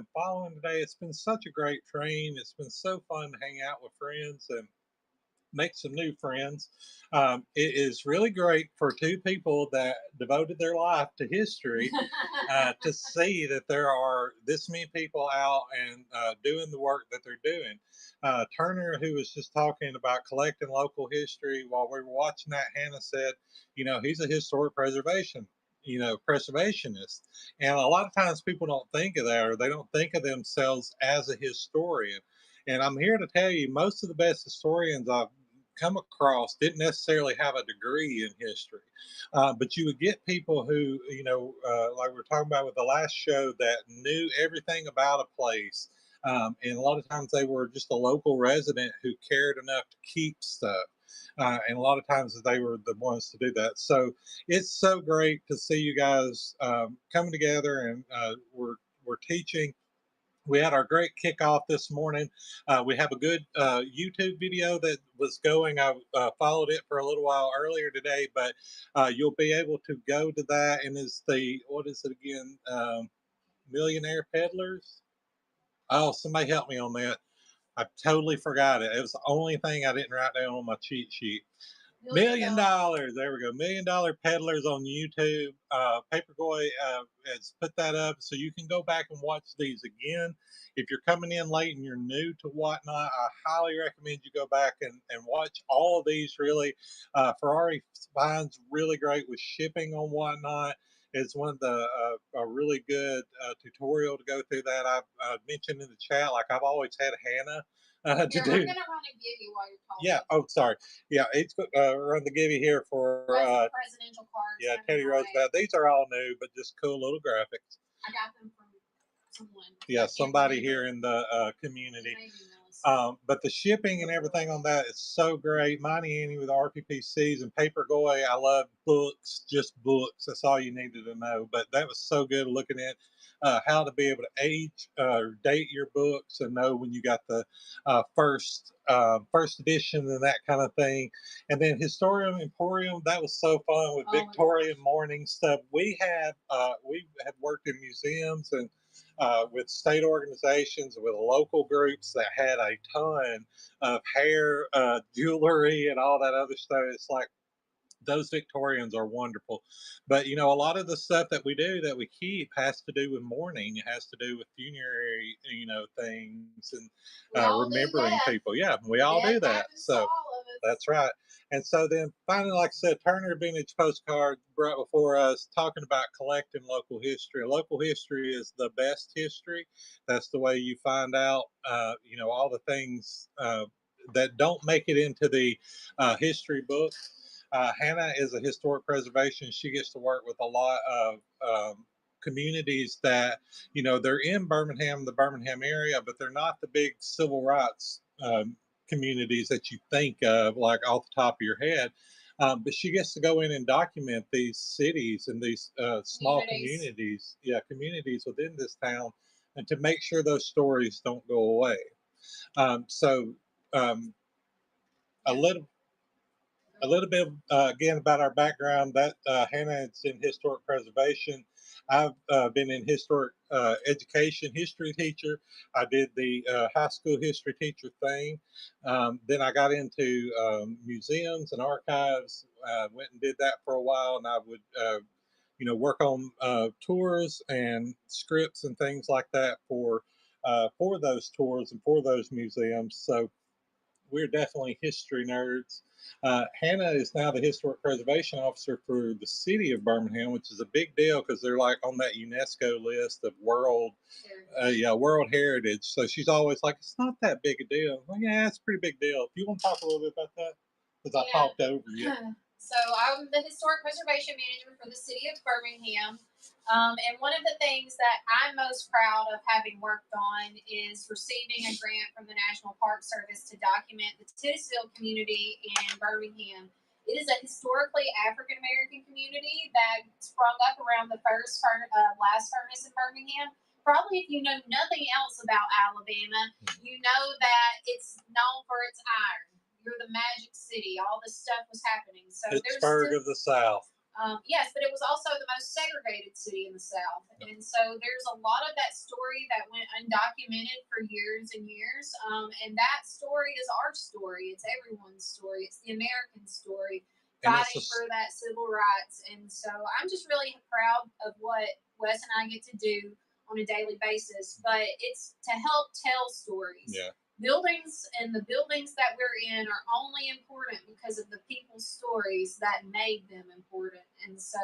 been following today. It's been such a great train. It's been so fun to hang out with friends and make some new friends. It is really great for two people that devoted their life to history to see that there are this many people out and doing the work that they're doing. Turner, who was just talking about collecting local history while we were watching that, Hannah said, he's a historic preservation. Preservationist. And a lot of times people don't think of that, or they don't think of themselves as a historian. And I'm here to tell you, most of the best historians I've come across didn't necessarily have a degree in history, but you would get people who, like we were talking about with the last show, that knew everything about a place. And a lot of times they were just a local resident who cared enough to keep stuff. And a lot of times they were the ones to do that. So it's so great to see you guys coming together, and we're teaching. We had our great kickoff this morning. We have a good YouTube video that was going. I followed it for a little while earlier today, but you'll be able to go to that. And what is it again? Millionaire Peddlers? Oh, somebody help me on that. I totally forgot it. It was the only thing I didn't write down on my cheat sheet. Million dollars. There we go. $1,000,000 Peddlers on YouTube. Paperboy has put that up, so you can go back and watch these again. If you're coming in late and you're new to Whatnot, I highly recommend you go back and watch all of these. Really, Ferrari finds really great with shipping on Whatnot. It's one of the a really good tutorial to go through that. I've mentioned in the chat, like I've always had Hannah to Here, do. I'm going to run and give you while you're talking. Yeah. Oh, sorry. Yeah, it's run the givey here for presidential cards. yeah, Teddy Roosevelt. These are all new, but just cool little graphics. I got them from someone. Yeah, somebody here in the community. But the shipping and everything on that is so great. Monty Annie with RPPCs and Paperboy. I love books, just books. That's all you needed to know. But that was so good looking at how to be able to age, date your books, and know when you got the first edition and that kind of thing. And then Historium Emporium, that was so fun with Victorian morning stuff. We had worked in museums and with state organizations, with local groups that had a ton of hair, jewelry, and all that other stuff. It's like those Victorians are wonderful. But, a lot of the stuff that we do that we keep has to do with mourning. It has to do with funerary, things and remembering people. Yeah, we all do that. So that's right. And so then finally, like I said, Turner Vintage Postcard brought before us talking about collecting local history. Local history is the best history. That's the way you find out, all the things that don't make it into the history book. Hannah is a historic preservation. She gets to work with a lot of communities that, they're in Birmingham, the Birmingham area, but they're not the big civil rights communities that you think of, like off the top of your head. But she gets to go in and document these cities and these small communities within this town, and to make sure those stories don't go away. A little bit again about our background. That Hannah is in historic preservation. I've been in historic education, history teacher. I did the high school history teacher thing. Then I got into museums and archives. Went and did that for a while, and I would work on tours and scripts and things like that for those tours and for those museums. So we're definitely history nerds. Hannah is now the historic preservation officer for the city of Birmingham, which is a big deal because they're like on that UNESCO list of world heritage. So she's always like, it's not that big a deal. Well, yeah, it's a pretty big deal. If you want to talk a little bit about that, because I talked over you. So I'm the historic preservation manager for the city of Birmingham. And one of the things that I'm most proud of having worked on is receiving a grant from the National Park Service to document the Titusville community in Birmingham. It is a historically African-American community that sprung up around the last furnace in Birmingham. Probably if you know nothing else about Alabama, you know that it's known for its iron. You're the Magic City. All this stuff was happening. So Pittsburgh of the South. Yes, but it was also the most segregated city in the South. And so there's a lot of that story that went undocumented for years and years. And that story is our story. It's everyone's story. It's the American story, fighting for that civil rights. And so I'm just really proud of what Wes and I get to do on a daily basis. But it's to help tell stories. Yeah. Buildings and the buildings that we're in are only important because of the people's stories that made them important. And so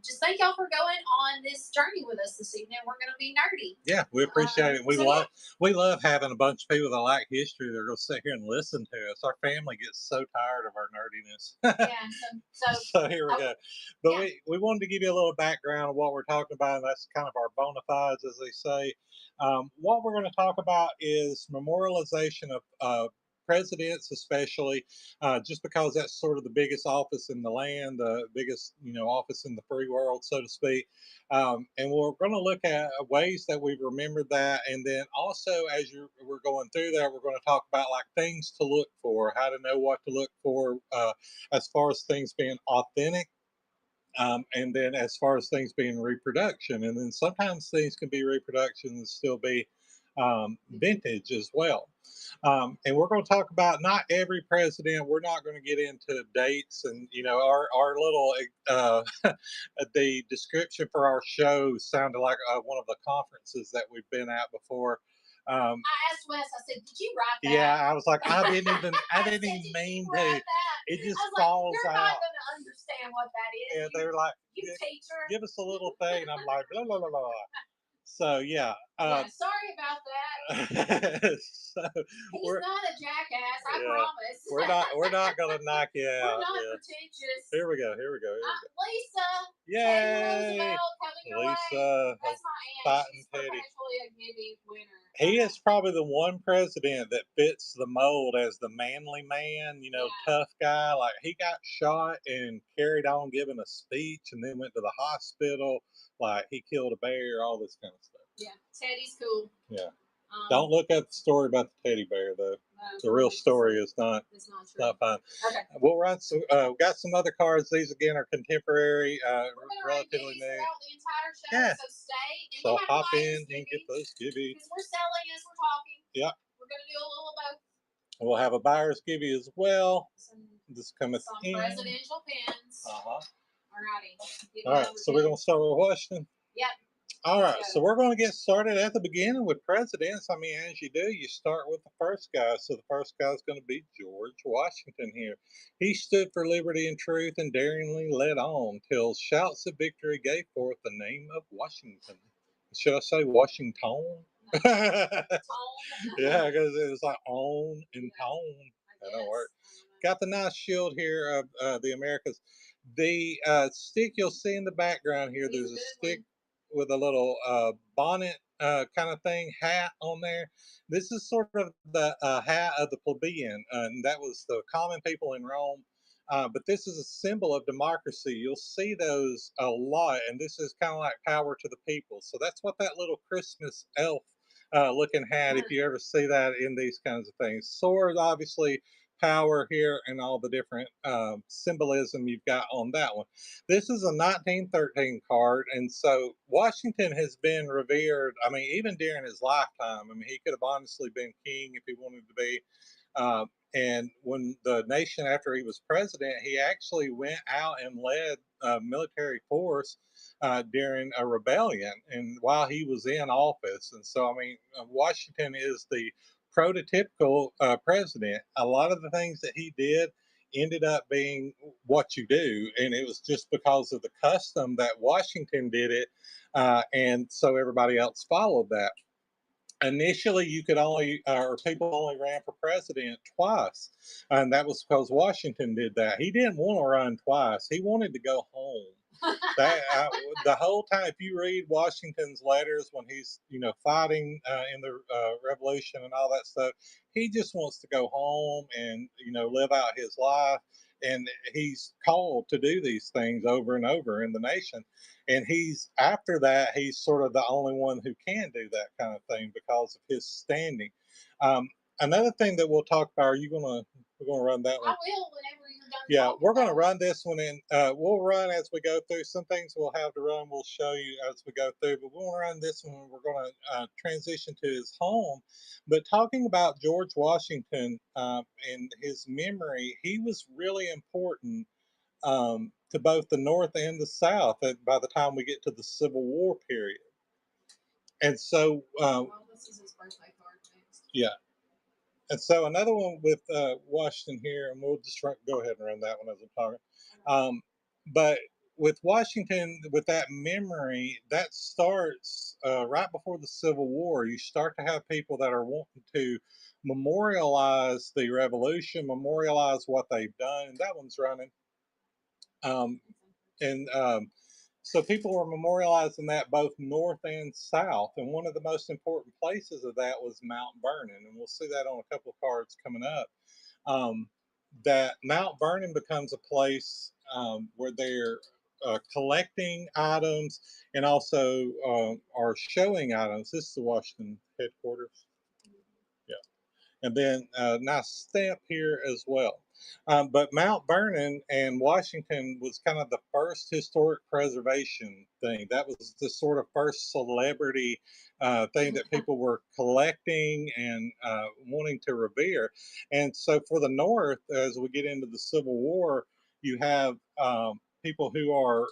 just thank y'all for going on this journey with us this evening. We're going to be nerdy. Yeah, we appreciate it. We love having a bunch of people that like history that are going to sit here and listen to us. Our family gets so tired of our nerdiness. Yeah, so here we go. But we wanted to give you a little background of what we're talking about, and that's kind of our bona fides, as they say. What we're going to talk about is memorialization of presidents, especially just because that's sort of the biggest office in the land, the biggest office in the free world, so to speak. And we're going to look at ways that we've remembered that, and then also as we're going through that, we're going to talk about like things to look for, how to know what to look for as far as things being authentic. And then as far as things being reproduction, and then sometimes things can be reproduction and still be vintage as well. And we're going to talk about not every president. We're not going to get into dates and our little the description for our show sounded like one of the conferences that we've been at before. I asked Wes, I said, did you write that? Yeah, I was like, I didn't even mean to. It just falls you're out. Not going to understand what that is. Yeah, they're like, you teacher. Give us a little thing. I'm like, blah, blah, blah, blah. So, yeah. Sorry about that. So He's not a jackass, I promise. We're not going to knock you out. We're not pretentious. Here we go. Lisa. Yay. Coming your Lisa. way. That's my aunt. She's Teddy. Perpetually a Gibby winner. He is probably the one president that fits the mold as the manly man, tough guy. Like he got shot and carried on giving a speech and then went to the hospital. Like he killed a bear, all this kind of stuff. Yeah, Teddy's cool. Yeah. Don't look at the story about the teddy bear, though. The real story is not. It's not true. Not fun. Okay. We'll run some. We got some other cards. These again are contemporary, relatively new. The entire show, yeah. So stay. So hop in and get those gibby. Because we're selling as we're talking. Yeah. We're gonna do a little of both. We'll have a buyer's gibby as well. This coming in. Presidential pins. Alrighty. All right. So we're gonna start with Washington. Yep. All right, so we're going to get started at the beginning with presidents. I mean, as you do, you start with the first guy. So the first guy is going to be George Washington here. He stood for liberty and truth and daringly led on till shouts of victory gave forth the name of Washington. Should I say Washington? Yeah, because it was like on and tone. That don't work. Got the nice shield here of the Americas. The stick you'll see in the background here, there's a stick with a little bonnet kind of thing, hat on there. This is sort of the hat of the plebeian, and that was the common people in Rome. But this is a symbol of democracy. You'll see those a lot, and this is kind of like power to the people. So that's what that little Christmas elf looking hat, if you ever see that in these kinds of things. Sword, obviously, power here and all the different symbolism you've got on that one. This is a 1913 card, and so Washington has been revered. I mean, even during his lifetime. I mean, he could have honestly been king if he wanted to be. And when the nation, after he was president, he actually went out and led a military force during a rebellion, and while he was in office. And so, I mean, Washington is the prototypical president. A lot of the things that he did ended up being what you do, and it was just because of the custom that Washington did it, and so everybody else followed that. Initially, you could only, or people only ran for president twice, and that was because Washington did that. He didn't want to run twice; he wanted to go home. The whole time, if you read Washington's letters when he's fighting in the revolution and all that stuff, he just wants to go home and live out his life. And he's called to do these things over and over in the nation. And after that, he's sort of the only one who can do that kind of thing because of his standing. Another thing that we'll talk about, are you going to We're going to run that one. I will whenever you're done. Yeah, we're going to about it. run this one in. We'll run as we go through. Some things we'll have to run. We'll show you as we go through. But we'll run this one. We're going to transition to his home. But talking about George Washington and his memory, he was really important to both the North and the South by the time we get to the Civil War period. And so, Well, this is his birthday card next. yeah. And so another one with Washington here, and we'll just go ahead and run that one as I'm talking. But with Washington, with that memory, that starts right before the Civil War. You start to have people that are wanting to memorialize the Revolution, memorialize what they've done, and that one's running. And so people were memorializing that both north and south. And one of the most important places of that was Mount Vernon. And we'll see that on a couple of cards coming up. That Mount Vernon becomes a place where they're collecting items and also are showing items. This is the Washington headquarters. Yeah. And then a nice stamp here as well. But Mount Vernon and Washington was kind of the first historic preservation thing. That was the sort of first celebrity thing that people were collecting and wanting to revere. And so for the North, as we get into the Civil War, you have people who are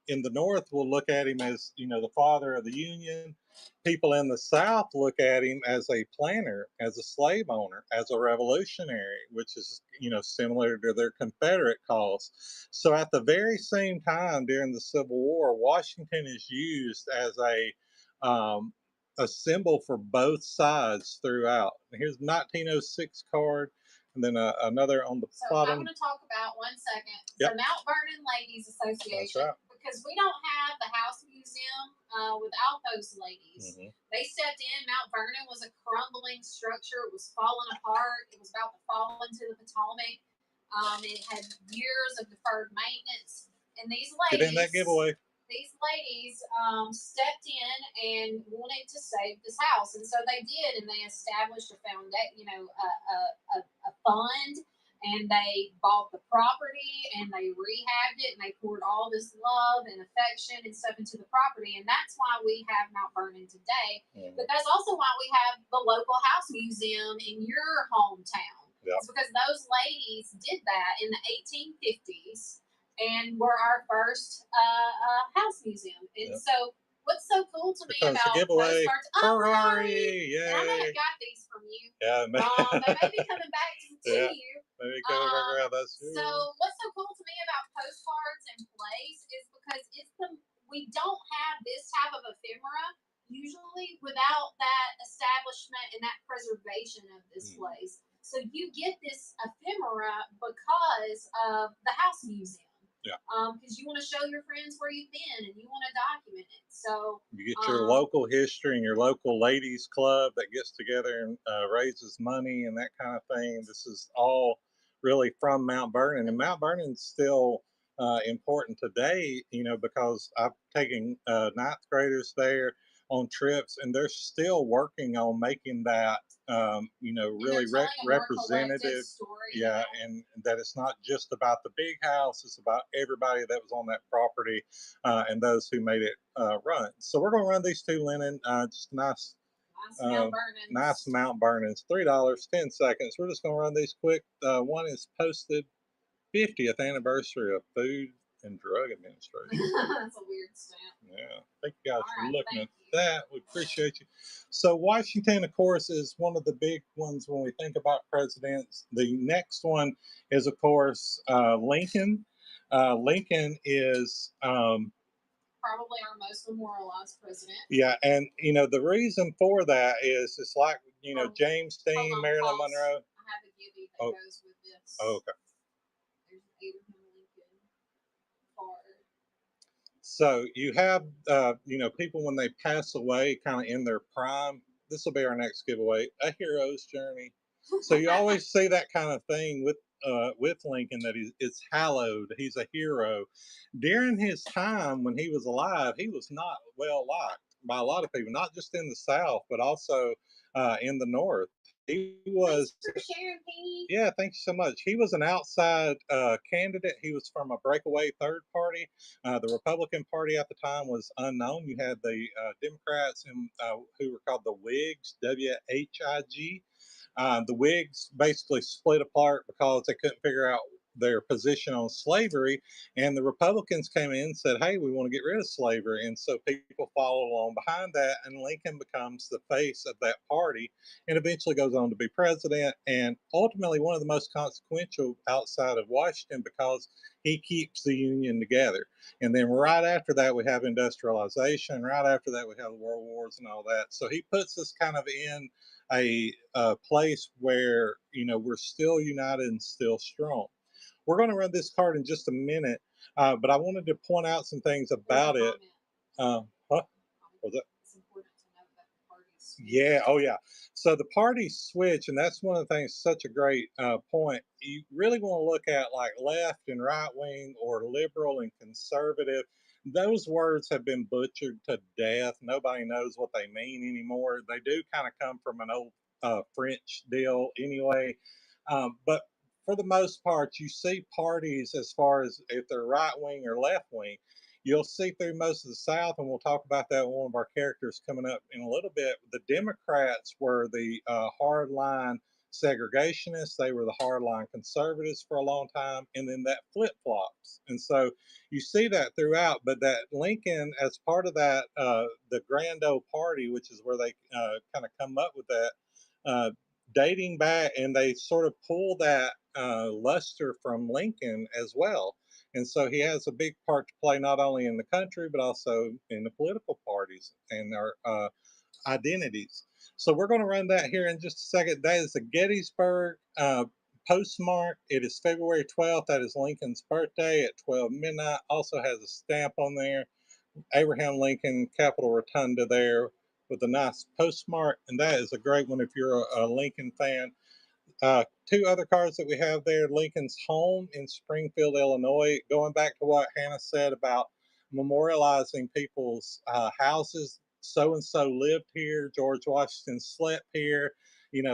in the North will look at him as, the father of the Union. People in the South look at him as a planter, as a slave owner, as a revolutionary, which is, similar to their Confederate cause. So at the very same time during the Civil War, Washington is used as a symbol for both sides throughout. Here's 1906 card, and then another on the bottom. I'm going to talk about 1 second. Yep. The Mount Vernon Ladies Association. That's right. Because we don't have the House Museum without those ladies. Mm-hmm. They stepped in. Mount Vernon was a crumbling structure. It was falling apart. It was about to fall into the Potomac. It had years of deferred maintenance. And these ladies... Get in that giveaway. These ladies stepped in and wanted to save this house. And so they did. And they established a foundation, a fund. And they bought the property and they rehabbed it and they poured all this love and affection and stuff into the property. And that's why we have Mount Vernon today. Mm-hmm. But that's also why we have the local house museum in your hometown. Yep. It's because those ladies did that in the 1850s and were our first house museum. And yep. So what's so cool to me about Postcards? Ferrari! Yay! I may have got these from you. Yeah, they may be coming back to yeah. you. Maybe coming back around. That's true. So what's so cool to me about Postcards and Place is because we don't have this type of ephemera usually without that establishment and that preservation of this place. So you get this ephemera because of the house museum. Yeah. Because you want to show your friends where you've been and you want to document it. So you get your local history and your local ladies club that gets together and raises money and that kind of thing. This is all really from Mount Vernon, and Mount Vernon's still important today, because I've taken ninth graders there on trips, and they're still working on making that, really representative. Yeah, and that it's not just about the big house; it's about everybody that was on that property and those who made it run. So we're going to run these two, Lennon. Just nice. Nice Mount Vernon's, $3, 10 seconds. We're just going to run these quick. One is posted 50th anniversary of Food and Drug Administration. That's a weird stamp. Yeah. Thank you guys for looking at that. We appreciate you. So Washington, of course, is one of the big ones when we think about presidents. The next one is, of course, Lincoln. Lincoln is... probably our most memorialized president. Yeah, and the reason for that is it's like James Dean, Marilyn Monroe. I have a gibby that goes with this. Oh, okay. There's an Abraham Lincoln card. So you have people when they pass away, kind of in their prime. This will be our next giveaway: a hero's journey. So you always see that kind of thing with Lincoln, that it's hallowed. He's a hero. During his time when he was alive, he was not well liked by a lot of people, not just in the South, but also in the North. he Thanks was, for sharing, Penny. yeah, thank you so much. He was an outside candidate. He was from a breakaway third party. The Republican Party at the time was unknown. You had the Democrats who were called the Whigs, WHIG. The Whigs basically split apart because they couldn't figure out their position on slavery, and the Republicans came in and said, "Hey, we want to get rid of slavery," and so people followed along behind that, and Lincoln becomes the face of that party, and eventually goes on to be president, and ultimately one of the most consequential outside of Washington because he keeps the Union together. And then right after that, we have industrialization. Right after that, we have the world wars and all that. So he puts us kind of in a place where we're still united and still strong. We're going to run this card in just a minute, but I wanted to point out some things about it. What was that? It's important to know that the parties. Yeah. Oh, yeah. So the parties switch, and that's one of the things. Such a great point. You really want to look at like left and right wing, or liberal and conservative. Those words have been butchered to death. Nobody knows what they mean anymore. They do kind of come from an old French deal, anyway. But for the most part, you see parties as far as if they're right wing or left wing. You'll see through most of the South, and we'll talk about that with one of our characters coming up in a little bit. The Democrats were the hardline segregationists, they were the hardline conservatives for a long time, and then that flip flops. And so you see that throughout, but that Lincoln, as part of that, the Grand Old Party, which is where they kind of come up with that, uh, dating back, and they sort of pull that luster from Lincoln as well. And so he has a big part to play not only in the country, but also in the political parties and our identities. So we're going to run that here in just a second. That is the Gettysburg postmark. It is February 12th. That is Lincoln's birthday at 12 midnight. Also has a stamp on there. Abraham Lincoln Capitol Rotunda there with a nice postmark. And that is a great one if you're a Lincoln fan. Two other cards that we have there, Lincoln's home in Springfield, Illinois. Going back to what Hannah said about memorializing people's houses. So and so lived here. George Washington slept here.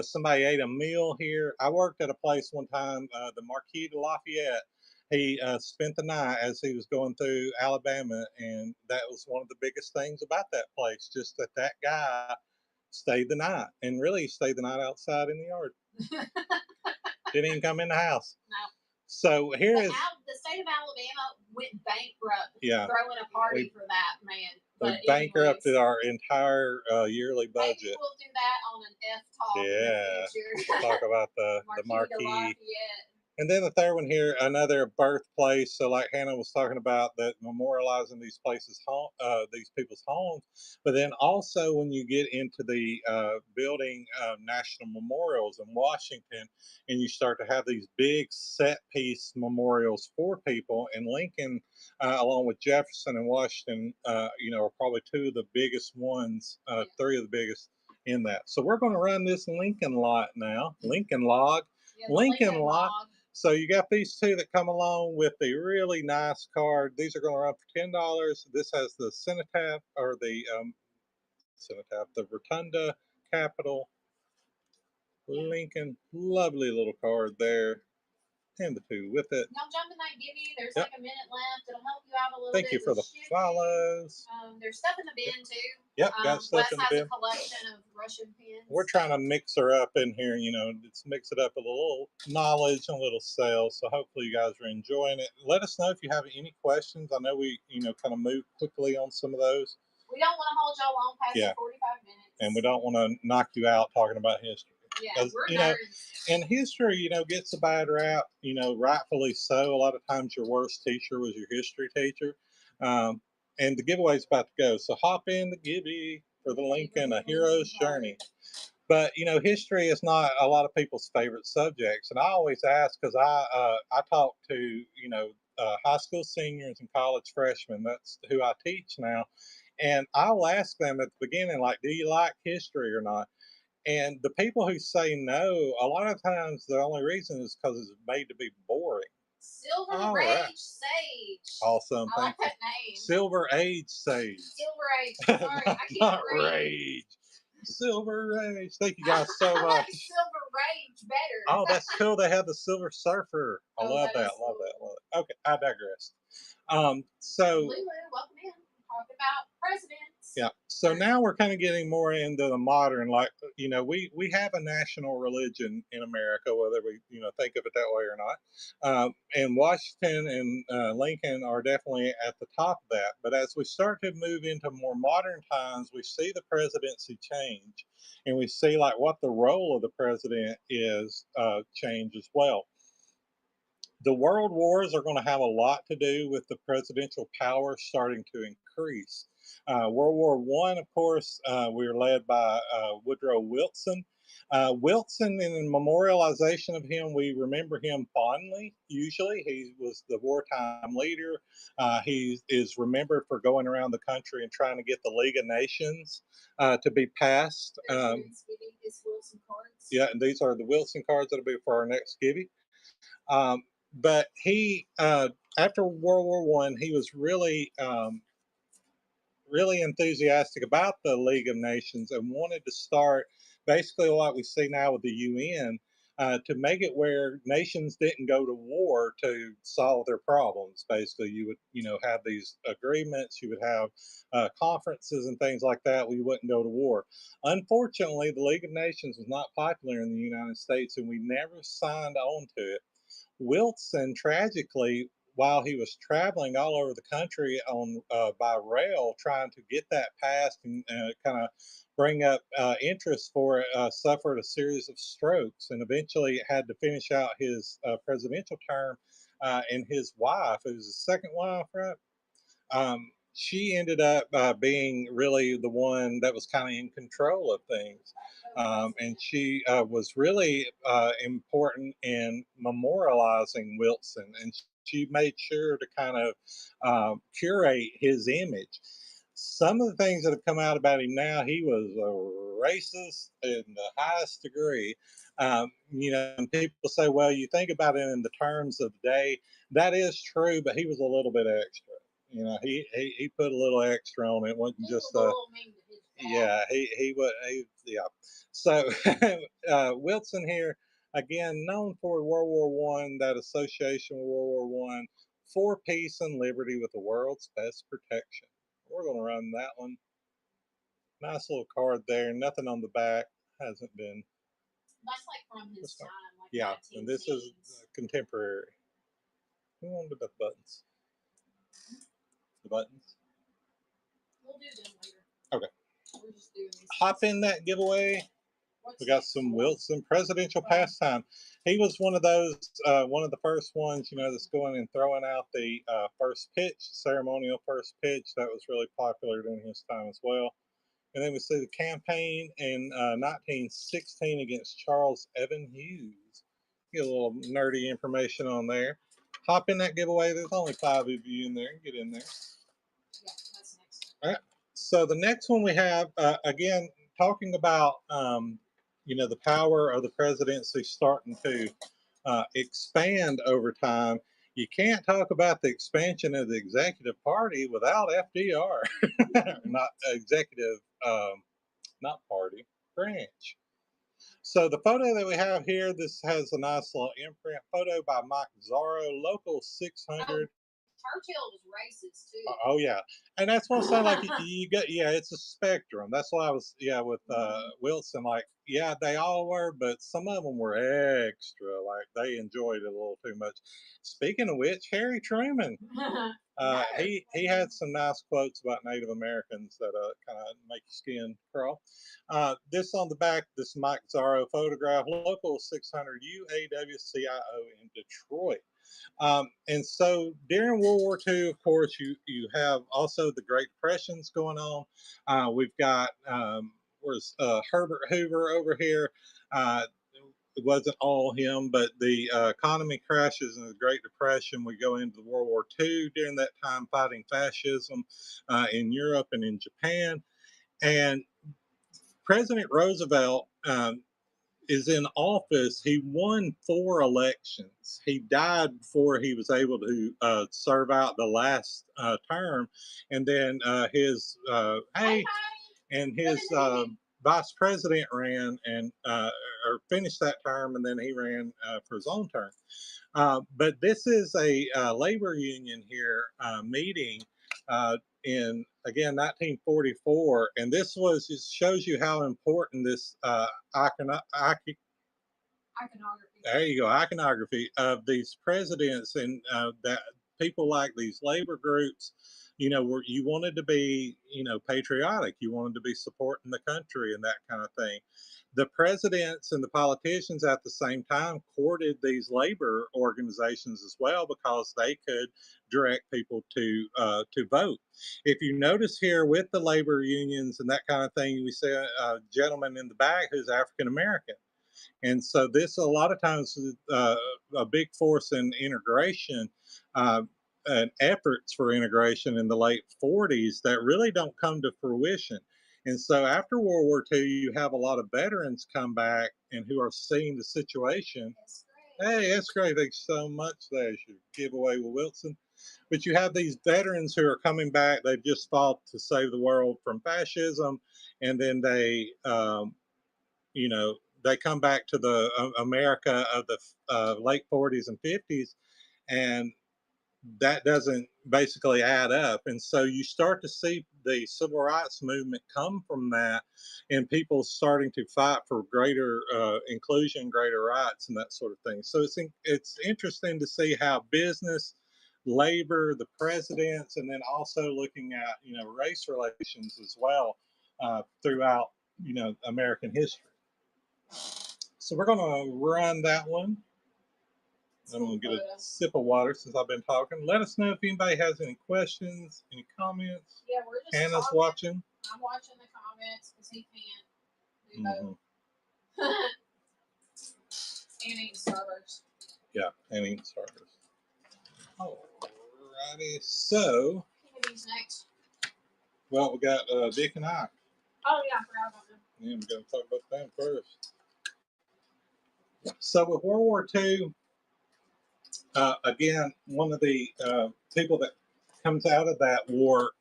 Somebody ate a meal here. I worked at a place one time, the Marquis de Lafayette. He spent the night as he was going through Alabama, and that was one of the biggest things about that place. Just that guy stayed the night, and really stayed the night outside in the yard. Didn't even come in the house. No. So here is the state of Alabama went bankrupt. Yeah, throwing a party for that, man. We bankrupted our entire yearly budget. Maybe we'll do that on an F talk in the future. We'll talk about the Marquis. Marquis. And then the third one here, another birthplace. So, like Hannah was talking about, that memorializing these places, these people's homes. But then also, when you get into the building national memorials in Washington, and you start to have these big set piece memorials for people, and Lincoln, along with Jefferson and Washington, are probably two of the biggest ones, three of the biggest in that. So we're going to run this Lincoln lot now, Lincoln log. Yeah, Lincoln log. So you got these two that come along with the really nice card. These are going to run for $10. This has the cenotaph, or the cenotaph, the Rotunda Capitol, Lincoln. Lovely little card there. And the two with it. Y'all jump in that gibby. There's like a minute left. It'll help you out a little Thank bit. You for the follows. There's stuff in the bin too. Yep, got stuff Wes in the has bin. A collection of Russian pins. We're trying to mix her up in here, just mix it up with a little knowledge and a little sales. So hopefully you guys are enjoying it. Let us know if you have any questions. I know we, kind of moved quickly on some of those. We don't want to hold y'all long past 45 minutes. And we don't want to knock you out talking about history. Yeah, we're nerds. And history, gets a bad rap, rightfully so. A lot of times your worst teacher was your history teacher. And the giveaway's about to go. So hop in the gibby for the Lincoln, A Hero's Journey. But, history is not a lot of people's favorite subjects. And I always ask, because I talk to, high school seniors and college freshmen. That's who I teach now. And I'll ask them at the beginning, like, do you like history or not? And the people who say no, a lot of times the only reason is because it's made to be boring. Silver Age Sage. Awesome. I like that name. Silver Age Sage. Silver Age. Sorry, I can't Rage. Silver Rage. Thank you guys so I much. like Silver Rage better. Oh, that's cool. They have the Silver Surfer. I Oh, love that is that. Love cool. that. Love it. Okay, I digress. So Lulu, welcome in. Talk about presidents. yeah. So now we're kind of getting more into the modern, like, we have a national religion in America, whether we think of it that way or not. And Washington and Lincoln are definitely at the top of that. But as we start to move into more modern times, we see the presidency change, and we see like what the role of the president is change as well. The world wars are going to have a lot to do with the presidential power starting to increase. World War One, of course, we were led by Woodrow Wilson. Wilson, in memorialization of him, we remember him fondly. Usually, he was the wartime leader. He is remembered for going around the country and trying to get the League of Nations to be passed. Wilson cards. Yeah, and these are the Wilson cards that'll be for our next giving. But he, after World War One, he was really enthusiastic about the League of Nations and wanted to start basically what we see now with the UN. To make it where nations didn't go to war to solve their problems. Basically, you would, have these agreements. You would have conferences and things like that. We wouldn't go to war. Unfortunately, the League of Nations was not popular in the United States, and we never signed on to it. Wilson, tragically, while he was traveling all over the country on by rail, trying to get that passed and kind of bring up interest for it, suffered a series of strokes, and eventually had to finish out his presidential term. And his wife, it was his second wife, right? She ended up being really the one that was kind of in control of things. And she was really important in memorializing Wilson. And she made sure to kind of curate his image. Some of the things that have come out about him now, he was a racist in the highest degree. And people say, well, you think about it in the terms of the day. That is true, but he was a little bit extra. He put a little extra on it. It wasn't just yeah, he would yeah. So Wilson here again, known for World War One, that association with World War One, for peace and liberty with the world's best protection. We're going to run that one. Nice little card there. Nothing on the back. Hasn't been. That's like from his time. Like yeah, and this is contemporary. Who wanted the buttons? The buttons. We'll do them later. Okay. We're just doing these. Hop in that giveaway. We got some Wilson presidential pastime. He was one of those, one of the first ones, that's going and throwing out the first pitch, ceremonial first pitch. That was really popular during his time as well. And then we see the campaign in 1916 against Charles Evan Hughes. Get a little nerdy information on there. Hop in that giveaway. There's only 5 of you in there. Get in there. Yeah, that's next. All right. So the next one we have, again, talking about, the power of the presidency starting to expand over time. You can't talk about the expansion of the executive party without FDR, not executive, not party, branch. So the photo that we have here, this has a nice little imprint photo by Mike Zorro, local 600. Churchill was racist too. Oh yeah, and that's what I'm saying. Like you get, yeah, it's a spectrum. That's why I was, with Wilson. Like, yeah, they all were, but some of them were extra. Like they enjoyed it a little too much. Speaking of which, Harry Truman, he had some nice quotes about Native Americans that kind of make your skin crawl. This on the back, this Mike Zorro photograph, local 600 UAWCIO in Detroit. And so during World War II, of course, you have also the Great Depressions going on. We've got where's Herbert Hoover over here. It wasn't all him, but the economy crashes in the Great Depression. We go into World War II during that time, fighting fascism in Europe and in Japan. And President Roosevelt is in office. He won 4 elections. He died before he was able to serve out the last term, and then his vice president ran and or finished that term, and then he ran for his own term. But this is a labor union here meeting in again 1944, and this was just shows you how important this Iconography. there you go, iconography of these presidents and that people like these labor groups, where you wanted to be, patriotic, you wanted to be supporting the country and that kind of thing. The presidents and the politicians at the same time courted these labor organizations as well because they could direct people to vote. If you notice here with the labor unions and that kind of thing, we see a gentleman in the back who's African American. And so this a lot of times is a big force in integration uh, and efforts for integration in the late 40s that really don't come to fruition. And so after World War II, you have a lot of veterans come back and who are seeing the situation. That's great. Hey, that's great. Thanks so much. There's your giveaway with Wilson. But you have these veterans who are coming back. They've just fought to save the world from fascism. And then you know, they come back to the America of the late 40s and 50s, and that doesn't basically add up. And so you start to see the civil rights movement come from that, and people starting to fight for greater inclusion, greater rights, and that sort of thing. So it's interesting to see how business, labor, the presidents, and then also looking at race relations as well throughout American history. So we're going to run that one. I'm going to get a sip of water since I've been talking. Let us know if anybody has any questions, any comments. Yeah, we're just Hannah's talking. watching. I'm watching the comments because he can't do both. And eating Starburst. Yeah, and eating Starburst. Alrighty, so. Who's next? Well, we got Dick and I. Oh, yeah, I forgot about them. Yeah, we're going to talk about them first. So with World War II, again, one of the people that comes out of that war,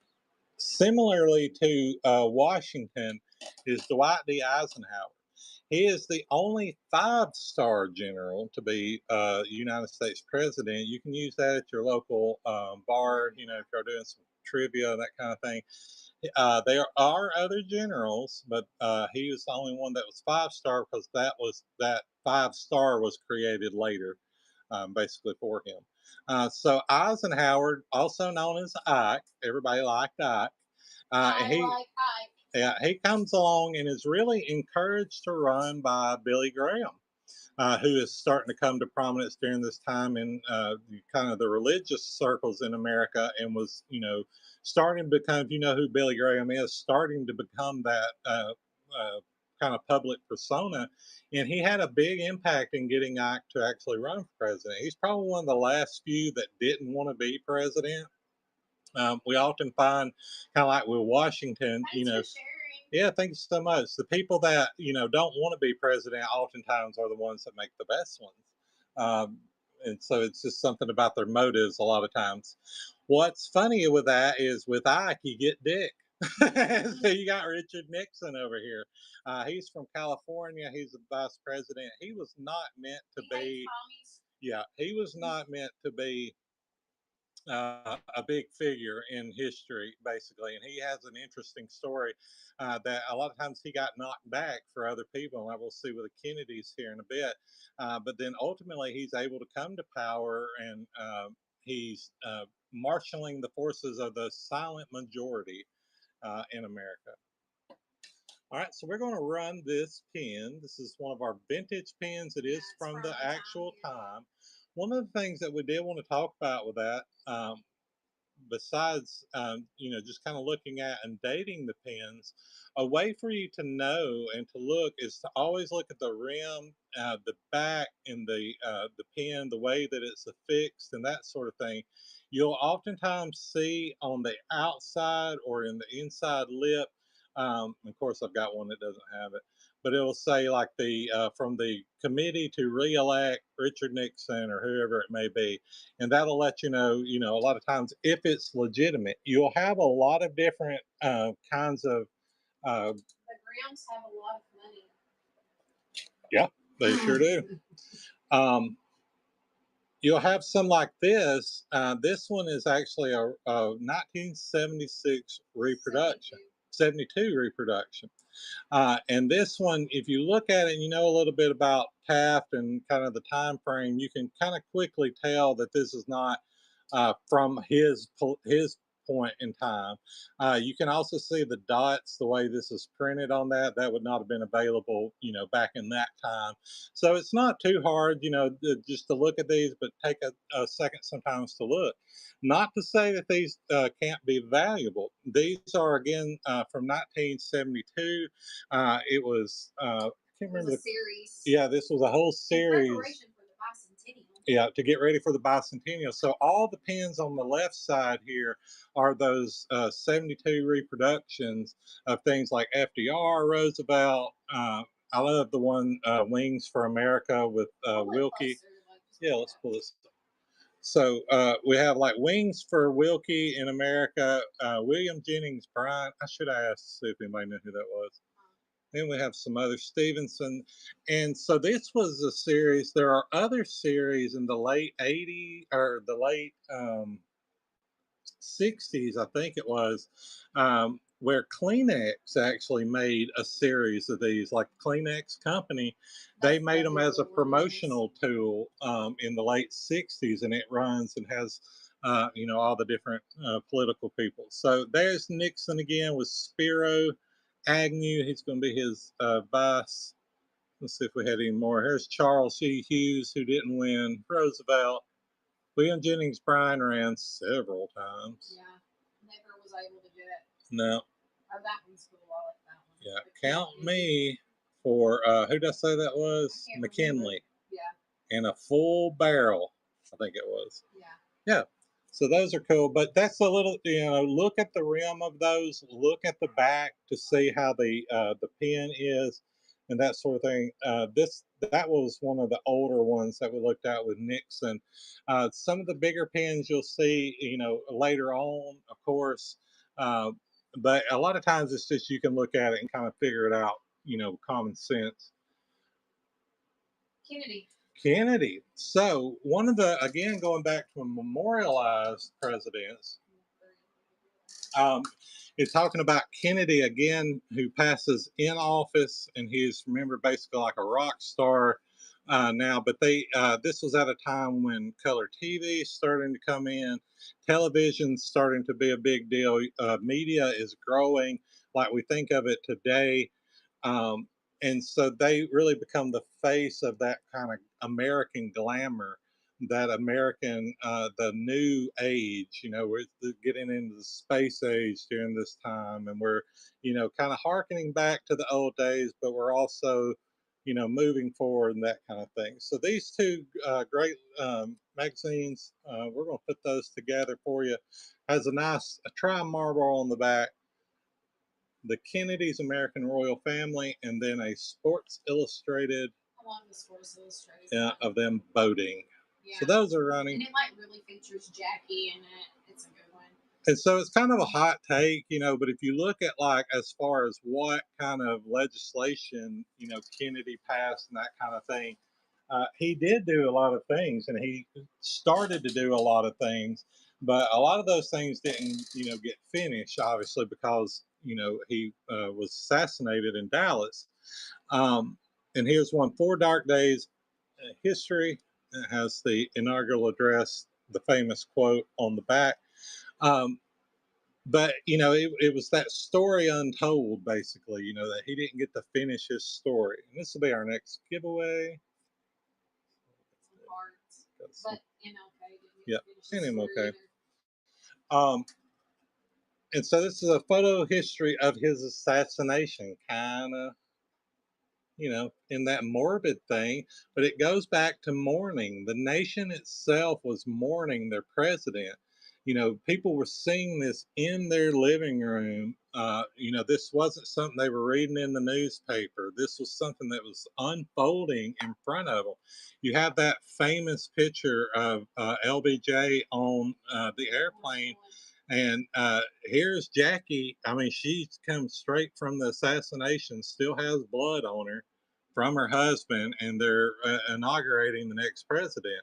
similarly to Washington, is Dwight D. Eisenhower. He is the only five-star general to be United States president. You can use that at your local bar, if you're doing some trivia, that kind of thing. There are other generals, but he was the only one that was five-star because that five-star was created later, basically for him. So Eisenhower, also known as Ike, everybody liked Ike. I like Ike. Yeah, he comes along and is really encouraged to run by Billy Graham, who is starting to come to prominence during this time in kind of the religious circles in America, and was, starting to become, who Billy Graham is, starting to become that kind of public persona. And he had a big impact in getting Ike to actually run for president. He's probably one of the last few that didn't want to be president. We often find, kind of like with Washington, Thanks for sharing. Yeah, thank you so much. The people that don't want to be president oftentimes are the ones that make the best ones, and so it's just something about their motives a lot of times. What's funny with that is with Ike, you get Dick. So you got Richard Nixon over here. He's from California. He's the vice president. He was not meant to be. Yeah, he was not meant to be a big figure in history, basically. And he has an interesting story that a lot of times he got knocked back for other people. And I will see with the Kennedys here in a bit. But then ultimately, he's able to come to power, and he's marshaling the forces of the silent majority in America. All right, so we're going to run this pen. This is one of our vintage pens. It is from the actual time. One of the things that we did want to talk about with that, besides just kind of looking at and dating the pens, a way for you to know and to look is to always look at the rim, the back, and the pen, the way that it's affixed and that sort of thing. You'll oftentimes see on the outside or in the inside lip, of course I've got one that doesn't have it, but it'll say like the from the committee to re-elect Richard Nixon or whoever it may be, and that'll let you know, a lot of times if it's legitimate. You'll have a lot of different kinds of rims have a lot of money. Yeah, they sure do. You'll have some like this. This one is actually a 1976 reproduction, 72 reproduction. And this one, if you look at it and you know a little bit about Taft and kind of the time frame, you can kind of quickly tell that this is not from his point in time. You can also see the dots, the way this is printed on that. That would not have been available, you know, back in that time. So it's not too hard, you know, just to look at these, but take a second sometimes to look. Not to say that these can't be valuable. These are again from 1972. It was I can't remember the series. Yeah, this was a whole series. In preparation for the bicentennial. Yeah, to get ready for the bicentennial. So all the pins on the left side here are those 72 reproductions of things like FDR, Roosevelt. I love the one Wings for America with Wilkie. Yeah, let's pull this up. So we have like Wings for Wilkie in America, William Jennings Bryan. I should ask to see if anybody knew who that was. Then we have some other Stevenson. And so this was a series. There are other series in the late 80s or the late 60s, I think it was, where Kleenex actually made a series of these, like Kleenex Company. They made them as a promotional tool in the late 60s, and it runs and has, you know, all the different political people. So there's Nixon again with Spiro Agnew. He's going to be his vice. Let's see if we had any more. Here's Charles C. Hughes, who didn't win. Roosevelt. William Jennings Bryan ran several times. Yeah, never was able to do it. No. Oh, that one's cool. I like that one. Yeah, count me for, who did I say that was? McKinley. Yeah. And a full barrel, I think it was. Yeah. Yeah. So those are cool, but that's a little, you know, look at the rim of those, look at the back to see how the pin is and that sort of thing. That was one of the older ones that we looked at with Nixon. Some of the bigger pins you'll see, you know, later on, of course, but a lot of times it's just you can look at it and kind of figure it out, you know, common sense. Kennedy. So one of the, again, going back to memorialized presidents, it's talking about Kennedy again, who passes in office, and he's remembered basically like a rock star now. But this was at a time when color TV starting to come in, television starting to be a big deal. Media is growing like we think of it today. Um, and so they really become the face of that kind of American glamour, that American, the new age. You know, we're getting into the space age during this time, and we're, you know, kind of hearkening back to the old days, but we're also, you know, moving forward and that kind of thing. So these two great magazines, we're going to put those together for you. Has a nice tri-marble on the back, the Kennedy's American Royal Family, and then a Sports Illustrated. I love the Sports Illustrated. Yeah, of them boating. Yeah. So those are running. And it like really features Jackie in it. It's a good one. And so it's kind of a hot take, you know, but if you look at like as far as what kind of legislation, you know, Kennedy passed and that kind of thing, he did do a lot of things, and he started to do a lot of things, but a lot of those things didn't, you know, get finished, obviously, because, you know, he was assassinated in Dallas. And here's one, 4 Dark Days History. It has the inaugural address, the famous quote on the back. But, you know, it was that story untold, basically, you know, that he didn't get to finish his story. And this will be our next giveaway. But MLK yeah, and MLK. And so this is a photo history of his assassination, kind of, you know, in that morbid thing, but it goes back to mourning. The nation itself was mourning their president. You know, people were seeing this in their living room. You know, this wasn't something they were reading in the newspaper. This was something that was unfolding in front of them. You have that famous picture of LBJ on the airplane, And here's Jackie. I mean, she's come straight from the assassination, still has blood on her from her husband, and they're inaugurating the next president.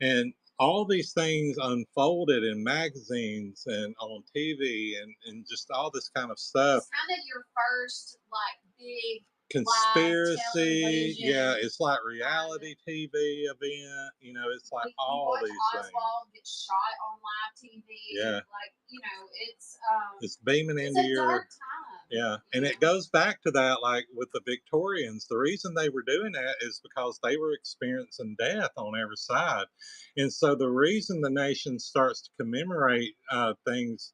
And all these things unfolded in magazines and on TV and just all this kind of stuff. It's kind of your first like big Conspiracy, yeah, television. it's like reality TV event. You know, it's like You all watch these things. Oswald get shot on live TV. Yeah. Like, you know, It's beaming it's into a your. dark time. Yeah, and it goes back to that, like with the Victorians. The reason they were doing that is because they were experiencing death on every side, and so the reason the nation starts to commemorate things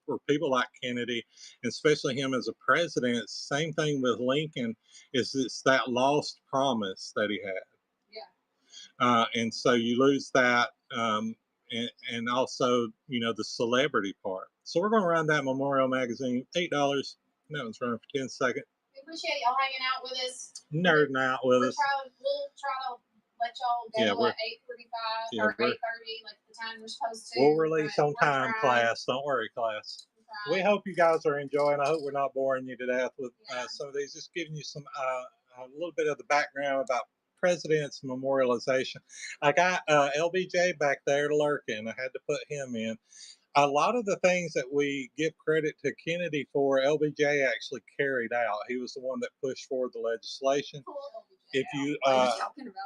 for people like Kennedy, and especially him as a president. Same thing with Lincoln. Is it's that lost promise that he had. And so you lose that, and also, you know, the celebrity part. So we're going to run that Memorial Magazine, $8. That one's running for 10 seconds. We appreciate y'all hanging out with us. Nerding out with us. We'll try to let y'all go at 8:45 or 8:30, like the time we're supposed to. We'll release on time, class. Don't worry, class. We hope you guys are enjoying. I hope we're not boring you to death with some of these. Just giving you some a little bit of the background about President's Memorialization. I got LBJ back there lurking. I had to put him in. A lot of the things that we give credit to Kennedy for, LBJ actually carried out. He was the one that pushed forward the legislation. If you,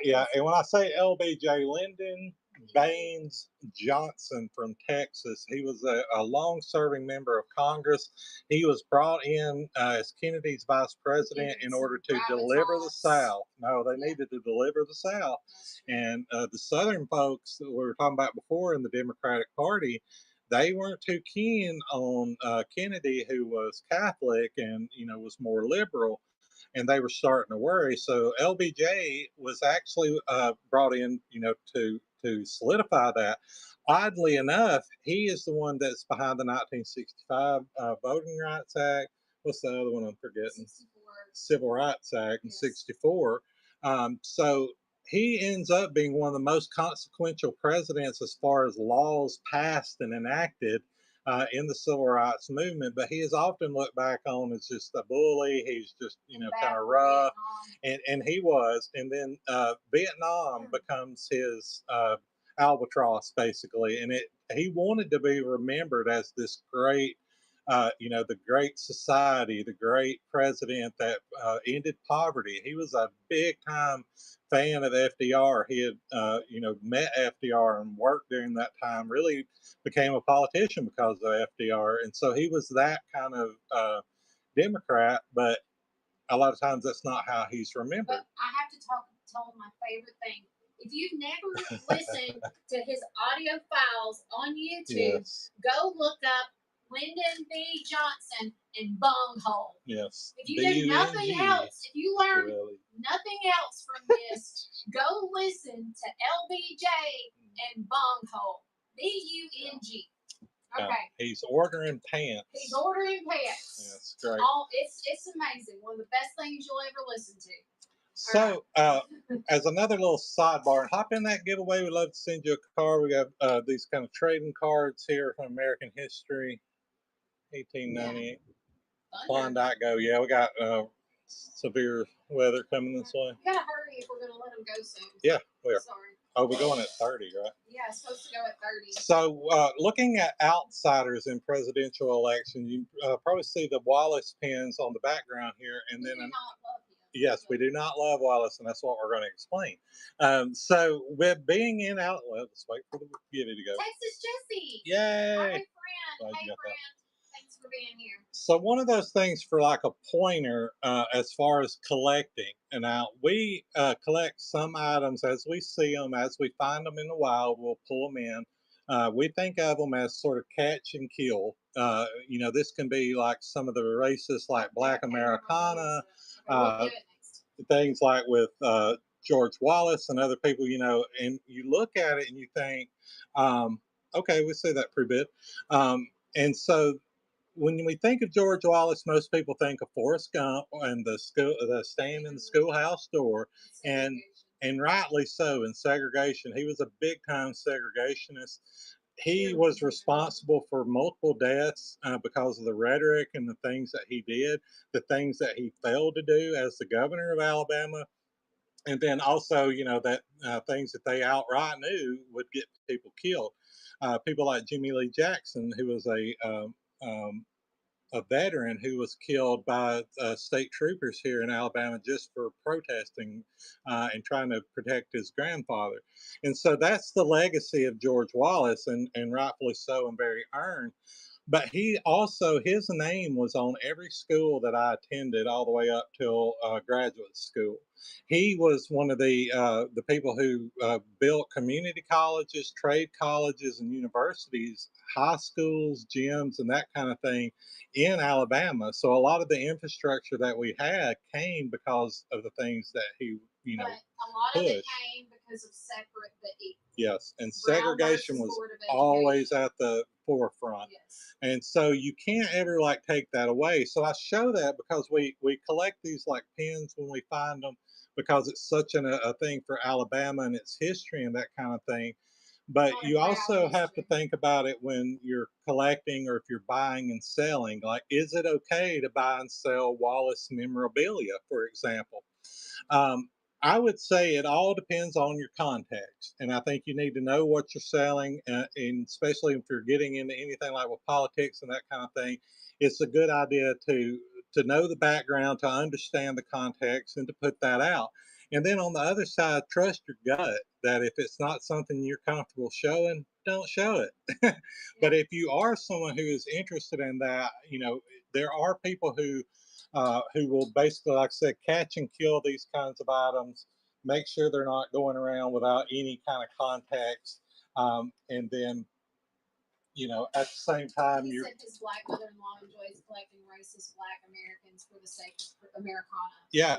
yeah, and when I say LBJ, Lyndon Baines Johnson from Texas, he was a long-serving member of Congress. He was brought in as Kennedy's vice president in order to deliver the South. No, they needed to deliver the South. And the Southern folks that we were talking about before in the Democratic Party, they weren't too keen on Kennedy, who was Catholic and, you know, was more liberal, and they were starting to worry. So LBJ was actually brought in, you know, to solidify that. Oddly enough, he is the one that's behind the 1965 Voting Rights Act. What's the other one I'm forgetting? 64. Civil Rights Act in '64. So he ends up being one of the most consequential presidents as far as laws passed and enacted in the civil rights movement. But he is often looked back on as just a bully. He's just, you know, kind of rough, and he was. And then Vietnam becomes his albatross, basically, and he wanted to be remembered as this great. You know, the great society, the great president that ended poverty. He was a big time fan of FDR. He had, you know, met FDR and worked during that time, really became a politician because of FDR. And so he was that kind of Democrat, but a lot of times that's not how he's remembered. But I have to tell him my favorite thing. If you've never listened to his audio files on YouTube, go look up Lyndon B. Johnson and Bunghole. Yes. If you do nothing else, if you learn nothing else from this, go listen to LBJ and Bunghole. BUNG. Okay. He's ordering pants. He's ordering pants. That's great. It's amazing. One of the best things you'll ever listen to. So, as another little sidebar, hop in that giveaway. We'd love to send you a card. We got these kind of trading cards here from American history, 1898. Klondike go. Yeah, we got severe weather coming this way. We gotta hurry if we're gonna let them go soon. Yeah, we are. Sorry. Oh, we're going at 30, right? Yeah, it's supposed to go at 30. So, looking at outsiders in presidential elections, you probably see the Wallace pins on the background here, and then. Yes, we do not love Wallace, and that's what we're going to explain. So, with being in let's wait for the giddy to go. Texas Jesse. Yay! Hi, friend. Hey, friend. Thanks for being here. So, one of those things for like a pointer as far as collecting, and now we collect some items as we see them, as we find them in the wild, we'll pull them in. We think of them as sort of catch and kill. You know, this can be like some of the races like Black Americana. Things like with George Wallace and other people, you know, and you look at it and you think, okay, we say that pretty bit. And so when we think of George Wallace, most people think of Forrest Gump and the stand in the schoolhouse door, and rightly so, in segregation. He was a big time segregationist. he was responsible for multiple deaths because of the rhetoric and the things that he did, the things that he failed to do as the governor of Alabama, and then also, that things that they outright knew would get people killed. People like Jimmy Lee Jackson, who was a veteran who was killed by state troopers here in Alabama just for protesting and trying to protect his grandfather. And so that's the legacy of George Wallace, and rightfully so, and very earned. But he also, his name was on every school that I attended all the way up till graduate school. He was one of the people who built community colleges, trade colleges, and universities, high schools, gyms, and that kind of thing in Alabama. So a lot of the infrastructure that we had came because of the things that he, but a lot of it came because of separate but equal. Yes, and segregation was always at the forefront. Yes. And so you can't ever like take that away. So I show that because we collect these like pins when we find them, because it's such a thing for Alabama and its history and that kind of thing. But you also have to think about it when you're collecting or if you're buying and selling. Like, is it okay to buy and sell Wallace memorabilia, for example? Um, I would say it all depends on your context, and I think you need to know what you're selling, and especially if you're getting into anything like with politics and that kind of thing, it's a good idea to know the background, to understand the context, and to put that out. And then on the other side, trust your gut that if it's not something you're comfortable showing, don't show it. But if you are someone who is interested in that, there are people who will basically, like I said, catch and kill these kinds of items, make sure they're not going around without any kind of context, and then, at the same time, he said his black mother-in-law enjoys collecting racist Black Americans for the sake of Americana. Yeah,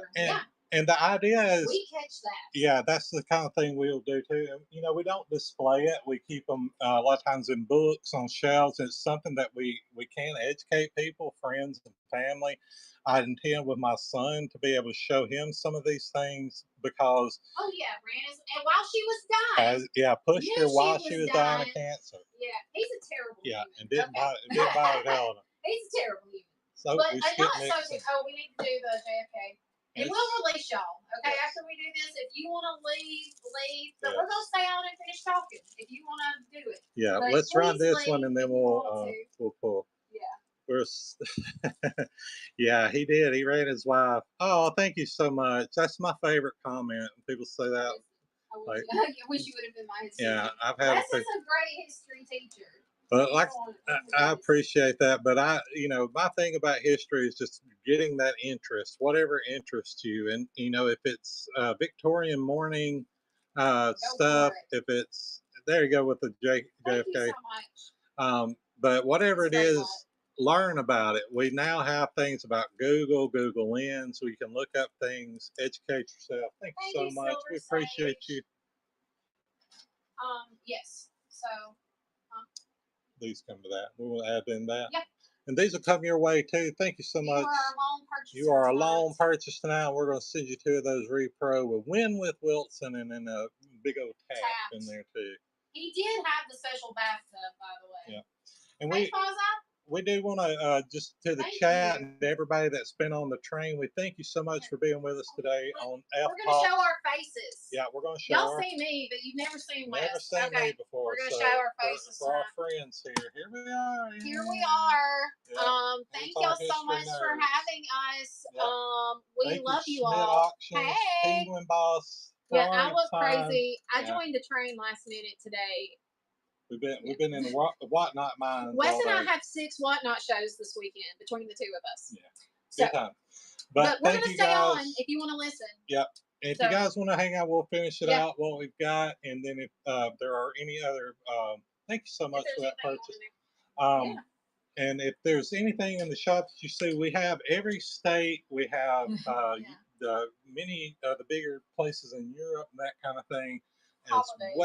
and the idea is we catch that. Yeah, that's the kind of thing we'll do too. We don't display it. We keep them a lot of times in books on shelves. It's something that we can educate people, friends, and family. I intend with my son to be able to show him some of these things because. Oh yeah, and while she was dying. Pushed her while she was dying of cancer. Yeah, he's a terrible. Yeah, human. and didn't buy it hell. He's a terrible human. So but we we need to do the JFK. And we'll release y'all, okay? Yes. After we do this, if you want to leave. But we're going to stay on and finish talking if you want to do it. Yeah, but let's run this one and then we'll pull. Yeah. Yeah, he did. He ran his wife. Oh, thank you so much. That's my favorite comment. People say that. I wish you would have been my history. Yeah, I've had. This is a great history teacher. But I appreciate that. But my thing about history is just getting that interest, whatever interests you. And, if it's Victorian morning stuff, if it's, there you go with the JFK. Thank you so much. But whatever it is, learn about it. We now have things about Google Lens, so you can look up things, educate yourself. Thank you so much. We appreciate you. Yes. So. These come to that. We will add in that. Yep. And these will come your way too. Thank you so much. You are a loan purchase tonight. We're going to send you 2 of those Repro with Win with Wilson and then a big old tap in there too. He did have the special bathtub, by the way. Yeah. And we do want to just to the chat and everybody that's been on the train. We thank you so much for being with us today on F We're going to show our faces. Yeah, we're going to show. Y'all see me, but you've never seen Wes. Never seen me before. We're going to show our faces for our friends here. Here we are. Here we are. Yeah. Thank y'all so much for having us. Yeah. We love you all. Auctions, Penguin Boss. Yeah, I look crazy. I joined the train last minute today. We've been in the Whatnot mines. Wes and I have 6 Whatnot shows this weekend between the 2 of us. Yeah, good time. But we're going to stay on if you want to listen. Yep. And if you guys want to hang out, we'll finish it out what we've got, and then if there are any other, thank you so much for that purchase. And if there's anything in the shop that you see, we have every state. We have many of the bigger places in Europe and that kind of thing as well.